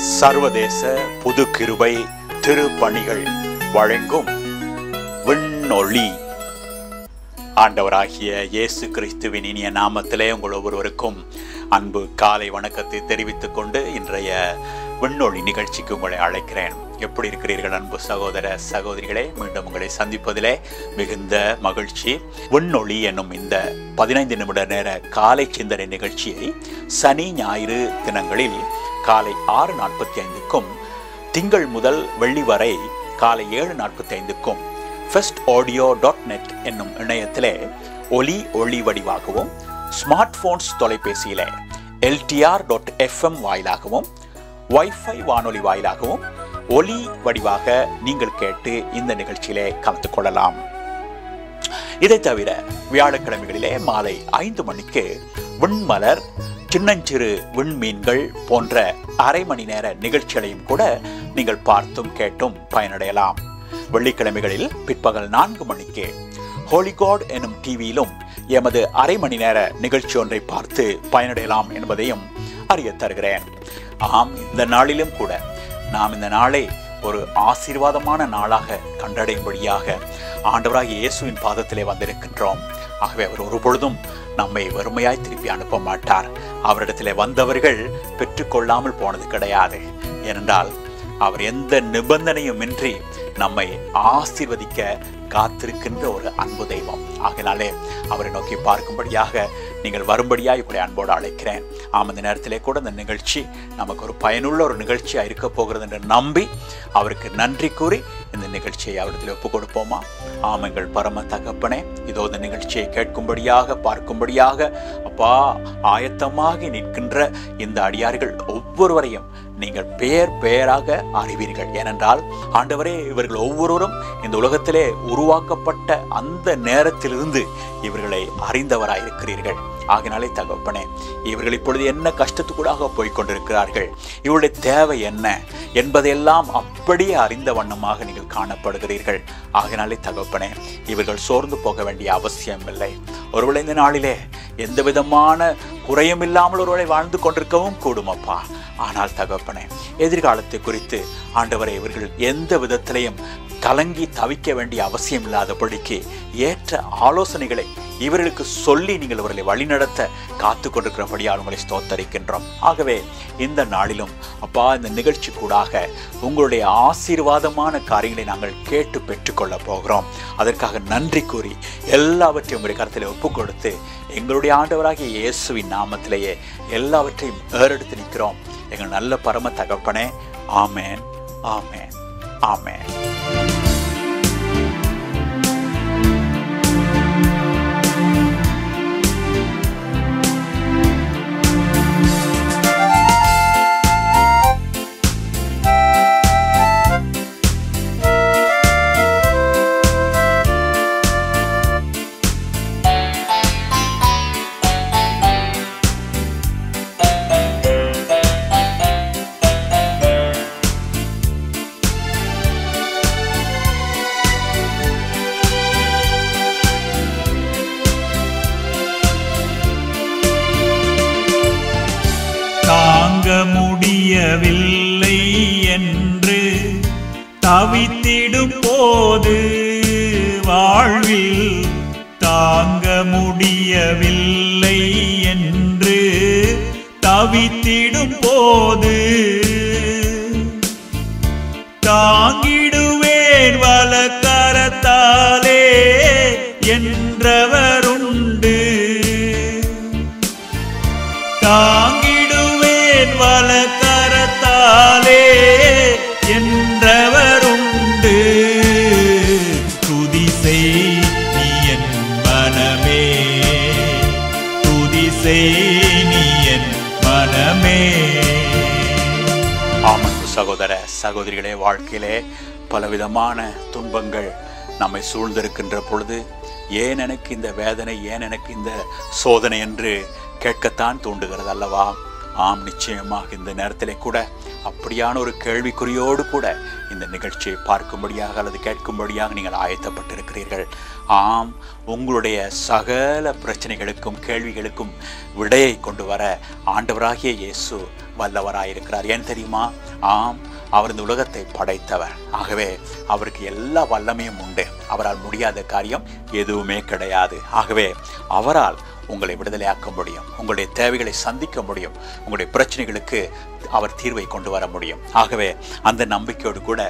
சர்வதேச புது கிருபை திருப்பணிகள் வழங்கும் விண்ணொளி. ஆண்டவராகிய இயேசு கிறிஸ்துவின் இனிய நாமத்திலே உங்கள் ஒவ்வொருவருக்கும் அன்பு காலை வணக்கத்தை தெரிவித்துக் கொண்டு இன்றைய விண்ணொளி நிகழ்ச்சிக்கு உங்களை அழைக்கிறேன். எப்படி இருக்கிறீர்கள் அன்பு சகோதர சகோதரிகளே? மீண்டும் உங்களை சந்திப்பதிலே மிகுந்த மகிழ்ச்சி. விண்ணொளி என்னும் இந்த 15 நிமிட நேர காலை சிந்தனை நிகழ்ச்சியை சனி ஞாயிறு தினங்களில் காலை 6:45க்கும் திங்கள் முதல் வெள்ளி வரை காலை 7:45க்கும் festaudio.net என்னும் இணையத்திலே ஒளி வடிவாகவும், ஸ்மார்ட் போன்ஸ் தொலைபேசியிலே LTR.FM வாயிலாகவும், வைஃபை வானொலி வாயிலாகவும் ஒலி வடிவாக நீங்கள் கேட்டு இந்த நிகழ்ச்சியிலே கலந்து கொள்ளலாம். இதை தவிர வியாழக்கிழமைகளிலே மாலை 5 மணிக்கு விண்மலர், சின்னஞ்சிறு விண்மீன்கள் போன்ற அரை மணி நேர நிகழ்ச்சிகளையும் கூட நீங்கள் பார்த்தும் கேட்டும் பயனடையலாம். வெள்ளிக்கிழமைகளில் பிற்பகல் 4 மணிக்கு ஹோலி காட் எனும் டிவியிலும் எமது அரை மணி நேர நிகழ்ச்சி ஒன்றை பார்த்து பயனடையலாம் என்பதையும் அறிய தருகிறேன். ஆம், இந்த நாளிலும் கூட நாம் இந்த நாளை ஒரு ஆசீர்வாதமான நாளாக கண்டடையும்படியாக ஆண்டவராகிய இயேசுவின் பாதத்திலே வந்திருக்கின்றோம். ஆகவே அவர் ஒருபொழுதும் நம்மை வறுமையாய் திருப்பி அனுப்ப மாட்டார். அவரிடத்திலே வந்தவர்கள் பெற்றுக்கொள்ளாமல் போனது கிடையாது. ஏனென்றால் அவர் எந்த நிபந்தனையும் இன்றி நம்மை ஆசீர்வதிக்க காத்திருக்கின்ற ஒரு அன்பு தெய்வம். ஆகினாலே அவரை நோக்கி பார்க்கும்படியாக நீங்கள் வரும்படியாக இப்படி அன்போடு அழைக்கிறேன். அந்த நேரத்திலே கூட இந்த நிகழ்ச்சி நமக்கு ஒரு பயனுள்ள ஒரு நிகழ்ச்சியாக இருக்க போகிறது என்று நம்பி அவருக்கு நன்றி கூறி இந்த நிகழ்ச்சியை அவரிடத்தில் ஒப்புக் கொடுப்போமா? எங்கள் பரம தகப்பனே, இதோ இந்த நிகழ்ச்சியை கேட்கும்படியாக பார்க்கும்படியாக அப்பா ஆயத்தமாகி நிற்கின்ற இந்த அடியார்கள் ஒவ்வொருவரையும் நீங்கள் பெயராக அறிவீர்கள். ஏனென்றால் ஆண்டவரே, இவர்கள் ஒவ்வொருவரும் இந்த உலகத்திலே உருவாக்கப்பட்ட அந்த நேரத்திலிருந்து இவர்களை அறிந்தவராயிருக்கிறீர்கள். ஆகினாலே தகப்பனே, இவர்கள் இப்பொழுது என்ன கஷ்டத்துக்கூடாக போய்கொண்டிருக்கிறார்கள், இவருடைய தேவை என்ன என்பதையெல்லாம் அப்படியே அறிந்த வண்ணமாக நீங்கள் காணப்படுகிறீர்கள். ஆகினாலே தகப்பனே, இவர்கள் சோர்ந்து போக வேண்டிய அவசியம் இல்லை. ஒருவேளை இந்த நாளிலே எந்த விதமான குறையும் இல்லாமல் ஒருவேளை வாழ்ந்து கொண்டிருக்கவும் கூடுமப்பா. ஆனால் தகப்பனே, எதிர்காலத்தை குறித்து ஆண்டவரை இவர்கள் எந்த விதத்திலையும் கலங்கி தவிக்க வேண்டிய அவசியம் இல்லாதபடிக்கு ஏற்ற ஆலோசனைகளை இவர்களுக்கு சொல்லி நீங்கள் அவர்களை வழிநடத்த காத்து கொண்டிருக்கிறபடியால் உங்களை ஸ்தோத்தரிக்கின்றோம். ஆகவே இந்த நாளிலும் அப்பா, இந்த நிகழ்ச்சி கூடாக உங்களுடைய ஆசீர்வாதமான காரியங்களை நாங்கள் கேட்டு பெற்றுக்கொள்ள போகிறோம். அதற்காக நன்றி கூறி எல்லாவற்றையும் உங்களுடைய கருத்தில் ஒப்புக் கொடுத்து எங்களுடைய ஆண்டவராகிய இயேசுவின் நாமத்திலேயே எல்லாவற்றையும் ஏறெடுத்து நிற்கிறோம். எங்கள் நல்ல பரம தகப்பனே. ஆமேன், ஆமேன், ஆமேன். முடியவில்லை என்று தவித்திடும் போது, வாழ்வில் தாங்க முடியவில்லை என்று தவித்திடும் போது, தாங்கிடுவேன் வலக்கரத்தாலே என்றவருண்டு. வலக்கரத்தாலே என்றவருண்டு. துதி செய் நீ என் மனமே, துதி செய் நீ என் மனமே. ஆமன்பு சகோதர சகோதரிகளே, வாழ்க்கையிலே பலவிதமான துன்பங்கள் நம்மை சூழ்ந்திருக்கின்ற பொழுது ஏன் எனக்கு இந்த வேதனை, ஏன் எனக்கு இந்த சோதனை என்று கேட்கத்தான் தூண்டுகிறது அல்லவா? ஆம், நிச்சயமாக இந்த நேரத்திலே கூட அப்படியான ஒரு கேள்விக்குறியோடு கூட இந்த நிகழ்ச்சியை பார்க்கும்படியாக அல்லது கேட்கும்படியாக நீங்கள் ஆயத்தப்பட்டிருக்கிறீர்கள். ஆம், உங்களுடைய சகல பிரச்சனைகளுக்கும் கேள்விகளுக்கும் விடையை கொண்டு வர ஆண்டவராகிய இயேசு வல்லவராயிருக்கிறார். ஏன் தெரியுமா? ஆம், அவர் இந்த உலகத்தை படைத்தவர். ஆகவே அவருக்கு எல்லா வல்லமையும் உண்டு. அவரால் முடியாத காரியம் எதுவுமே கிடையாது. ஆகவே அவரால் உங்களை விடுதலையாக்க முடியும், உங்களுடைய தேவைகளை சந்திக்க முடியும், உங்களுடைய பிரச்சனைகளுக்கு அவர் தீர்வை கொண்டு வர முடியும். ஆகவே அந்த நம்பிக்கையோடு கூட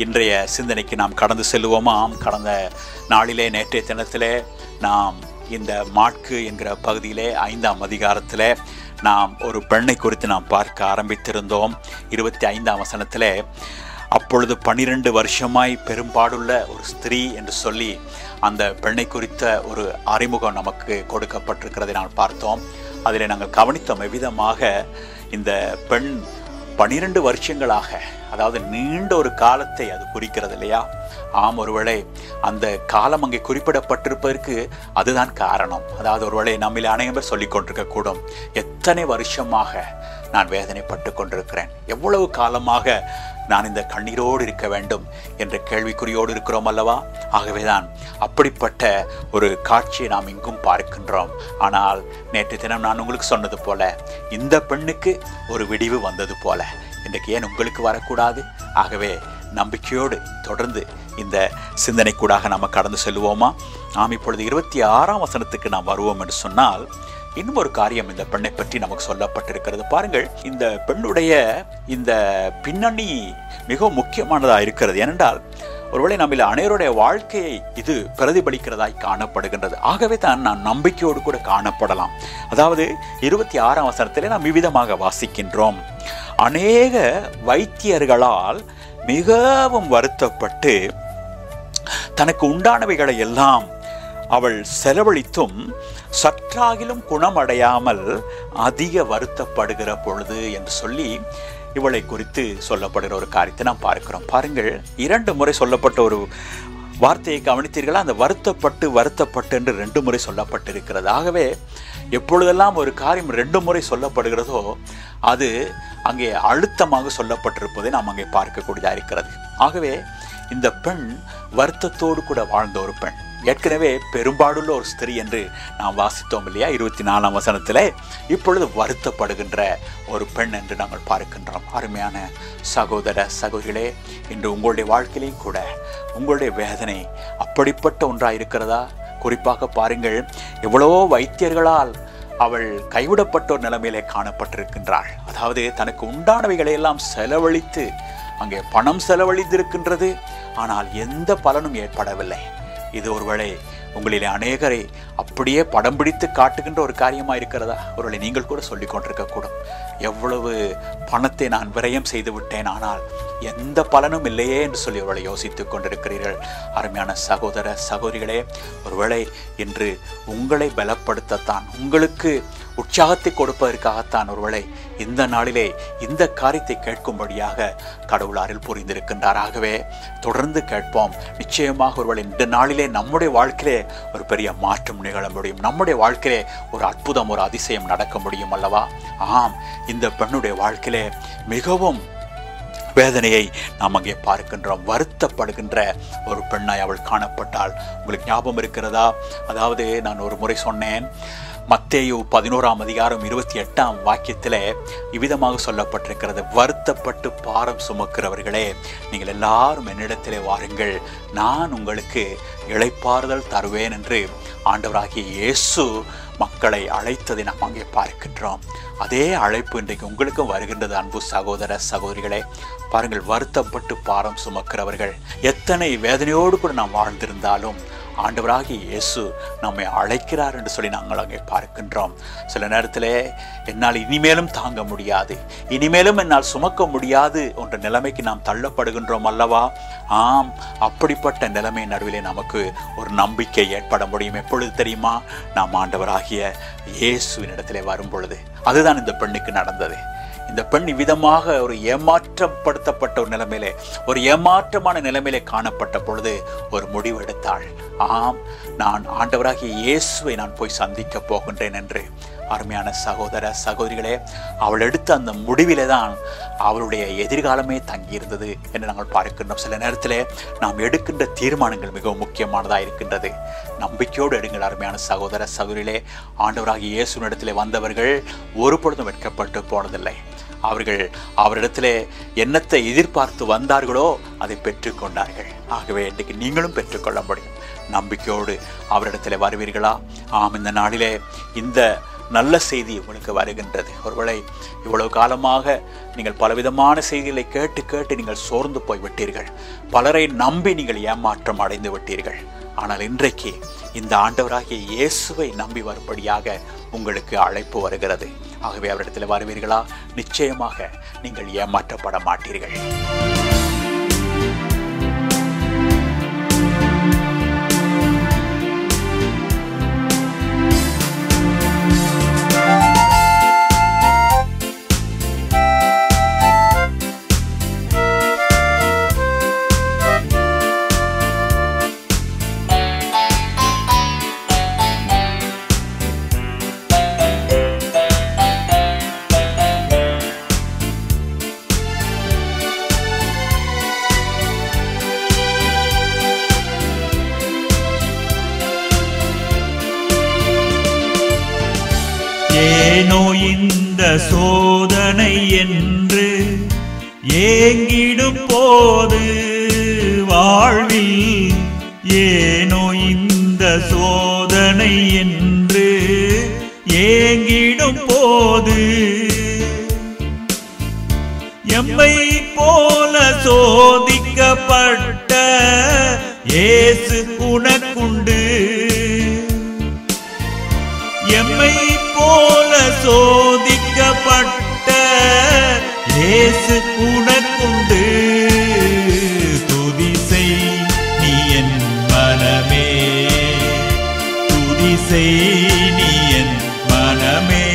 இன்றைய சிந்தனைக்கு நாம் கடந்து செல்வோமாம். கடந்த நாளிலே, நேற்றைய தினத்திலே நாம் இந்த மாற்கு என்கிற பகுதியிலே 5ஆம் அதிகாரத்தில் நாம் ஒரு பெண்ணை குறித்து நாம் பார்க்க ஆரம்பித்திருந்தோம். 25ஆம் வசனத்தில் அப்பொழுது 12 வருஷமாய் பெரும்பாடுள்ள ஒரு ஸ்திரீ என்று சொல்லி அந்த பெண்ணை குறித்த ஒரு அறிமுகம் நமக்கு கொடுக்கப்பட்டிருக்கிறதை நான் பார்த்தோம். அதில் நாங்கள் கவனித்தோம் எவ்விதமாக இந்த பெண் 12 வருஷங்களாக, அதாவது நீண்ட ஒரு காலத்தை அது குறிக்கிறது இல்லையா? ஆம், ஒருவேளை அந்த காலம் அங்கே குறிப்பிடப்பட்டிருப்பதற்கு அதுதான் காரணம். அதாவது ஒருவேளை நம்மில் அநேகம் சொல்லிக் கொண்டிருக்கக்கூடும், எத்தனை வருஷமாக நான் வேதனைப்பட்டு கொண்டிருக்கிறேன், எவ்வளவு காலமாக நான் இந்த கண்ணீரோடு இருக்க வேண்டும் என்ற கேள்விக்குறியோடு இருக்கிறோம் அல்லவா? ஆகவேதான் அப்படிப்பட்ட ஒரு காட்சியை நாம் இங்கும் பார்க்கின்றோம். ஆனால் நேற்று தினம் நான் உங்களுக்கு சொன்னது போல இந்த பெண்ணுக்கு ஒரு விடிவு வந்தது போல இன்றைக்கு ஏன் உங்களுக்கு வரக்கூடாது? ஆகவே நம்பிக்கையோடு தொடர்ந்து இந்த சிந்தனைக்கூடாக நம்ம கடந்து செல்வோமா? நாம் இப்பொழுது 26ஆம் வசனத்துக்கு நாம் வருவோம் என்று சொன்னால், இன்னும் ஒரு காரியம் இந்த பெண்ணை பற்றி நமக்கு சொல்லப்பட்டிருக்கிறது. பாருங்கள், இந்த பெண்ணுடைய இந்த பின்னணி மிகவும் முக்கியமானதாக இருக்கிறது. ஏனென்றால் ஒருவேளை நம்மில் அனைவருடைய வாழ்க்கையை இது பிரதிபலிக்கிறதாய் காணப்படுகின்றது. ஆகவே தான் நாம் நம்பிக்கையோடு கூட காணப்படலாம். அதாவது 26ஆம் வசனத்திலே நாம் விவிதமாக வாசிக்கின்றோம், அநேக வைத்தியர்களால் மிகவும் வருத்தப்பட்டு தனக்கு உண்டானவைகளை எல்லாம் அவள் செலவழித்தும் சற்றாகிலும் குணமடையாமல் அதிக வருத்தப்படுகிற பொழுது என்று சொல்லி இவளை குறித்து சொல்லப்படுகிற ஒரு காரியத்தை நாம் பார்க்கிறோம். பாருங்கள், 2 முறை சொல்லப்பட்ட ஒரு வார்த்தையை கவனித்தீர்களா? அந்த வருத்தப்பட்டு என்று 2 முறை சொல்லப்பட்டிருக்கிறது. ஆகவே எப்பொழுதெல்லாம் ஒரு காரியம் 2 முறை சொல்லப்படுகிறதோ அது அங்கே அழுத்தமாக சொல்லப்பட்டிருப்பதை நாம் அங்கே பார்க்கக்கூடியதாக இருக்கிறது. ஆகவே இந்த பெண் வருத்தத்தோடு கூட வாழ்ந்த ஒரு பெண், ஏற்கனவே பெரும்பாடுள்ள ஒரு ஸ்திரீ என்று நாம் வாசித்தோம் இல்லையா? 24ஆம் வசனத்தில் இப்பொழுது வருத்தப்படுகின்ற ஒரு பெண் என்று நாங்கள் பார்க்கின்றோம். அருமையான சகோதர சகோதரிகளே, இன்று உங்களுடைய வாழ்க்கையிலையும் கூட உங்களுடைய வேதனை அப்படிப்பட்ட ஒன்றாக இருக்கிறதா? குறிப்பாக பாருங்கள், எவ்வளவோ வைத்தியர்களால் அவள் கைவிடப்பட்ட ஒரு நிலைமையிலே காணப்பட்டிருக்கின்றாள். அதாவது தனக்கு உண்டானவைகளை எல்லாம் செலவழித்து, அங்கே பணம் செலவழித்திருக்கின்றது, ஆனால் எந்த பலனும் ஏற்படவில்லை. இது ஒருவேளை உங்களிலே அநேகரை அப்படியே படம் பிடித்து காட்டுகின்ற ஒரு காரியமாக இருக்கிறதா? ஒருவேளை நீங்கள் கூட சொல்லிக் கொண்டிருக்கக்கூடும், எவ்வளவு பணத்தை நான் விரயம் செய்து விட்டேன், ஆனால் எந்த பலனும் இல்லையே என்று சொல்லி ஒருவேளை யோசித்து கொண்டிருக்கிறீர்கள். அருமையான சகோதர சகோதரிகளே, ஒருவேளை இன்று உங்களை பலப்படுத்தத்தான், உங்களுக்கு உற்சாகத்தை கொடுப்பதற்காகத்தான் ஒருவேளை இந்த நாளிலே இந்த காரியத்தை கேட்கும்படியாக கடவுள் அருள் புரிந்திருக்கின்றார். ஆகவே தொடர்ந்து கேட்போம். நிச்சயமாக ஒருவேளை இந்த நாளிலே நம்முடைய வாழ்க்கையிலே ஒரு பெரிய மாற்றம் நிகழ முடியும். நம்முடைய வாழ்க்கையிலே ஒரு அற்புதம், ஒரு அதிசயம் நடக்க முடியும் அல்லவா? ஆம், இந்த பெண்ணுடைய வாழ்க்கையிலே மிகவும் வேதனையை நாம் அங்கே பார்க்கின்றோம். வருத்தப்படுகின்ற ஒரு பெண்ணாய் அவள் காணப்பட்டாள். உங்களுக்கு ஞாபகம் இருக்கிறதா? அதாவது நான் ஒரு முறை சொன்னேன், மத்தேயு 11ஆம் அதிகாரம் 28ஆம் வாக்கியத்தில் இவ்விதமாக சொல்லப்பட்டிருக்கிறது, வருத்தப்பட்டு பாரம் சுமக்கிறவர்களே, நீங்கள் எல்லாரும் என்னிடத்திலே வாருங்கள், நான் உங்களுக்கு இளைப்பாறுதல் தருவேன் என்று ஆண்டவராகிய இயேசு மக்களை அழைத்ததை நாம் அங்கே பார்க்கின்றோம். அதே அழைப்பு இன்றைக்கு உங்களுக்கும் வருகின்றது அன்பு சகோதர சகோதரிகளே. பாருங்கள், வருத்தப்பட்டு பாரம் சுமக்கிறவர்கள், எத்தனை வேதனையோடு கூட நாம் வாழ்ந்திருந்தாலும் ஆண்டவராகிய இயேசு நம்மை அழைக்கிறார் என்று சொல்லி நாங்கள் அங்கே பார்க்கின்றோம். சில நேரத்தில் என்னால் இனிமேலும் தாங்க முடியாது, இனிமேலும் என்னால் சுமக்க முடியாது என்ற நிலைமைக்கு நாம் தள்ளப்படுகின்றோம் அல்லவா? ஆம், அப்படிப்பட்ட நிலைமை நடுவிலே நமக்கு ஒரு நம்பிக்கை ஏற்பட முடியும். எப்பொழுது தெரியுமா? நாம் ஆண்டவராகிய இயேசுவின் இடத்திலே வரும் பொழுது. அதுதான் இந்த பெண்ணுக்கு நடந்தது. இந்த பெண் விதமாக ஒரு ஏமாற்றப்படுத்தப்பட்ட ஒரு நிலைமையிலே, ஒரு ஏமாற்றமான நிலைமையிலே காணப்பட்ட பொழுது ஒரு முடிவு எடுத்தாள். ஆம், நான் ஆண்டவராகிய இயேசுவை நான் போய் சந்திக்க போகின்றேன் என்று. அருமையான சகோதர சகோதரிகளே, அவள் எடுத்த அந்த முடிவிலே தான் அவளுடைய எதிர்காலமே தங்கியிருந்தது என்று நாங்கள் பார்க்கின்றோம். சில நேரத்தில் நாம் எடுக்கின்ற தீர்மானங்கள் மிகவும் முக்கியமானதாக இருக்கின்றது. நம்பிக்கையோடு எடுங்கள் அருமையான சகோதர சகோதரிகளே. ஆண்டவராகிய இயேசுவினிடத்திலே வந்தவர்கள் ஒரு பொழுதும் வெட்கப்பட்டு போனதில்லை. அவர்கள் அவரிடத்திலே என்னத்தை எதிர்பார்த்து வந்தார்களோ அதை பெற்றுக்கொண்டார்கள். ஆகவே இன்றைக்கு நீங்களும் பெற்றுக்கொள்ள முடியும். நம்பிக்கையோடு அவரிடத்தில் வருவீர்களா? ஆம், இந்த நாளிலே இந்த நல்ல செய்தி உங்களுக்கு வருகின்றது. ஒருவேளை இவ்வளவு காலமாக நீங்கள் பலவிதமான செய்திகளை கேட்டு கேட்டு நீங்கள் சோர்ந்து போய் விட்டீர்கள். பலரை நம்பி நீங்கள் ஏமாற்றம் அடைந்து விட்டீர்கள். ஆனால் இன்றைக்கு இந்த ஆண்டவராகிய இயேசுவை நம்பி வரும்படியாக உங்களுக்கு அழைப்பு வருகிறது. ஆகவே அவரிடத்தில் வருவீர்களா? நிச்சயமாக நீங்கள் ஏமாற்றப்பட மாட்டீர்கள். ஏனோ இந்த சோதனை என்று ஏங்கிடும் போது வாழ்வில், ஏனோ இந்த சோதனை என்று ஏங்கிடும் போது எம்மை போல சோதிக்கப்பட்ட இயேசு உனக்குண்டு. எம்மை போல சோதிக்கப்பட்ட இயேசு உனக்குண்டு. துதி செய் நீ என் மனமே, துதி செய் நீ என் மனமே.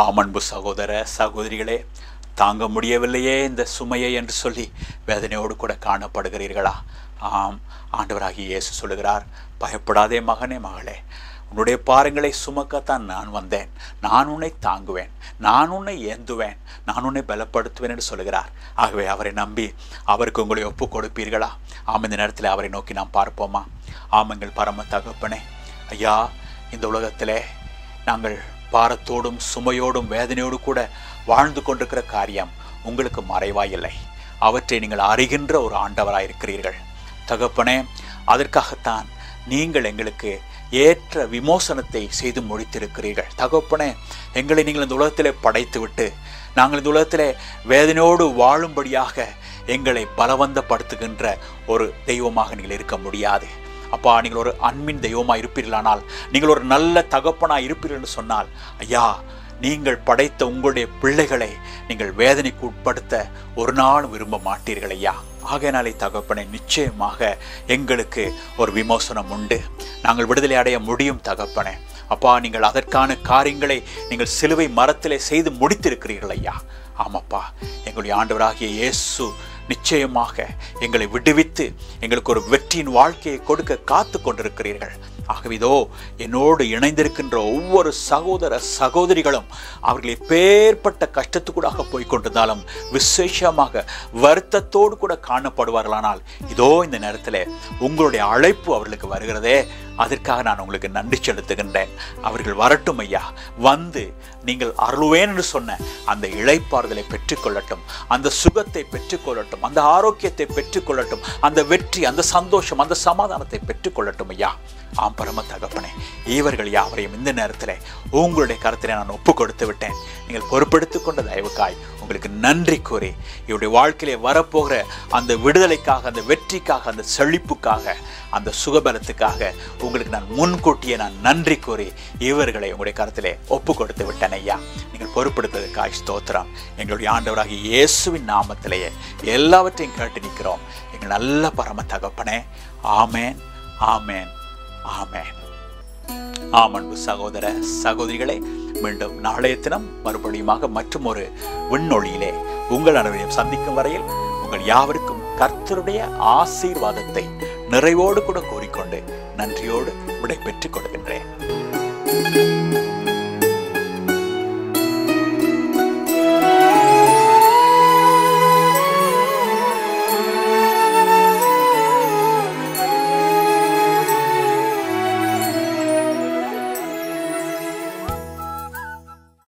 அன்பு சகோதர சகோதரிகளே, தாங்க முடியவில்லையே இந்த சுமையை என்று சொல்லி வேதனையோடு கூட காணப்படுகிறீர்களா? ஆம், ஆண்டவராகிய இயேசு சொல்லுகிறார், பயப்படாதே மகனே மகளே, உன்னுடைய பாரங்களை சுமக்கத்தான் நான் வந்தேன். நான் உன்னை தாங்குவேன், நான் உன்னை ஏந்துவேன், நான் உன்னை பலப்படுத்துவேன் என்று சொல்லுகிறார். ஆகவே அவரை நம்பி அவருக்கு உங்களை ஒப்பு கொடுப்பீர்களா? ஆம், இந்த நேரத்தில் அவரை நோக்கி நாம் பார்ப்போமா? ஆமங்கள் பரம தகப்பனே, ஐயா, இந்த உலகத்திலே நாங்கள் பாரத்தோடும் சுமையோடும் வேதனையோடு கூட வாழ்ந்து கொண்டிருக்கிற காரியம் உங்களுக்கு மறைவாயில்லை. அவற்றை நீங்கள் அறிகின்ற ஒரு ஆண்டவராயிருக்கிறீர்கள் தகப்பனே. அதற்காகத்தான் நீங்கள் எங்களுக்கு ஏற்ற விமோசனத்தை செய்து முடித்திருக்கிறீர்கள் தகப்பனே. எங்களை நீங்கள் இந்த உலகத்திலே படைத்து விட்டு நாங்கள் இந்த உலகத்திலே வேதனையோடு வாழும்படியாக எங்களை பலவந்தப்படுத்துகின்ற ஒரு தெய்வமாக நீங்கள் இருக்க முடியாது அப்பா. நீங்கள் ஒரு அன்பின் தெய்வமாக இருப்பீர்களானால், நீங்கள் ஒரு நல்ல தகப்பனாக இருப்பீர்கள் என்று சொன்னால், ஐயா, நீங்கள் படைத்த உங்களுடைய பிள்ளைகளை நீங்கள் வேதனைக்கு உட்படுத்த ஒரு நாள் விரும்ப மாட்டீர்கள் ஐயா. ஆகையினாலே தகப்பனே, நிச்சயமாக எங்களுக்கு ஒரு விமோசனம் உண்டு. நாங்கள் விடுதலை அடைய முடியும் தகப்பனே. அப்பா, நீங்கள் அதற்கான காரியங்களை நீங்கள் சிலுவை மரத்திலே செய்து முடித்திருக்கிறீர்கள் ஐயா. ஆமாப்பா, எங்களுடைய ஆண்டவராகிய இயேசு நிச்சயமாக எங்களை விடுவித்து எங்களுக்கு ஒரு வெற்றியின் வாழ்க்கையை கொடுக்க காத்து கொண்டிருக்கிறீர்கள். ஆகவே இதோ என்னோடு இணைந்திருக்கின்ற ஒவ்வொரு சகோதர சகோதரிகளும் அவர்கள் எப்பேற்பட்ட கஷ்டத்துக்கூடாக போய்கொண்டிருந்தாலும் விசேஷமாக வருத்தத்தோடு கூட காணப்படுவார்களானால், இதோ இந்த நேரத்தில் உங்களுடைய அழைப்பு அவர்களுக்கு வருகிறதே, அதற்காக நான் உங்களுக்கு நன்றி செலுத்துகின்றேன். அவர்கள் வரட்டும் ஐயா, வந்து நீங்கள் அருள்வேன் என்று சொன்ன அந்த இளைப்பாறுதலை பெற்றுக்கொள்ளட்டும், அந்த சுகத்தை பெற்றுக்கொள்ளட்டும், அந்த ஆரோக்கியத்தை பெற்றுக்கொள்ளட்டும், அந்த வெற்றி, அந்த சந்தோஷம், அந்த சமாதானத்தை பெற்றுக்கொள்ளட்டும் ஐயா. ஆம் பரம தகப்பனே, இவர்கள் யாவரையும் இந்த நேரத்தில் உங்களுடைய கருத்திலே நான் ஒப்பு கொடுத்து விட்டேன். நீங்கள் பொறுப்பெடுத்துக் கொண்ட தயவுக்காய் உங்களுக்கு நன்றி கூறி, இவருடைய வாழ்க்கையிலே வரப்போகிற அந்த விடுதலைக்காக, அந்த வெற்றிக்காக, அந்த செழிப்புக்காக, அந்த சுகபலத்துக்காக உங்களுக்கு நான் முன்கூட்டியே நான் நன்றி கூறி இவர்களை உங்களுடைய கருத்திலே ஒப்பு கொடுத்து விட்டேன் ஐயா. நீங்கள் பொறுப்பெடுத்ததுக்காய் ஸ்தோத்திரம். எங்களுடைய ஆண்டவராகிய இயேசுவின் நாமத்திலேயே எல்லாவற்றையும் கேட்டு நிற்கிறோம் எங்கள் நல்ல பரம தகப்பனே. ஆமேன், ஆமேன், ஆமேன். அன்பு சகோதர சகோதரிகளே, மீண்டும் நாளைய தினம் மறுபடியுமாக மற்றும் ஒரு விண்ணொளியிலே உங்கள் அனைவரையும் சந்திக்கும் வரையில் உங்கள் யாவருக்கும் கர்த்தருடைய ஆசீர்வாதத்தை நிறைவோடு கூட கூறிக்கொண்டு நன்றியோடு விடை பெற்றுக் கொடுக்கின்றேன்.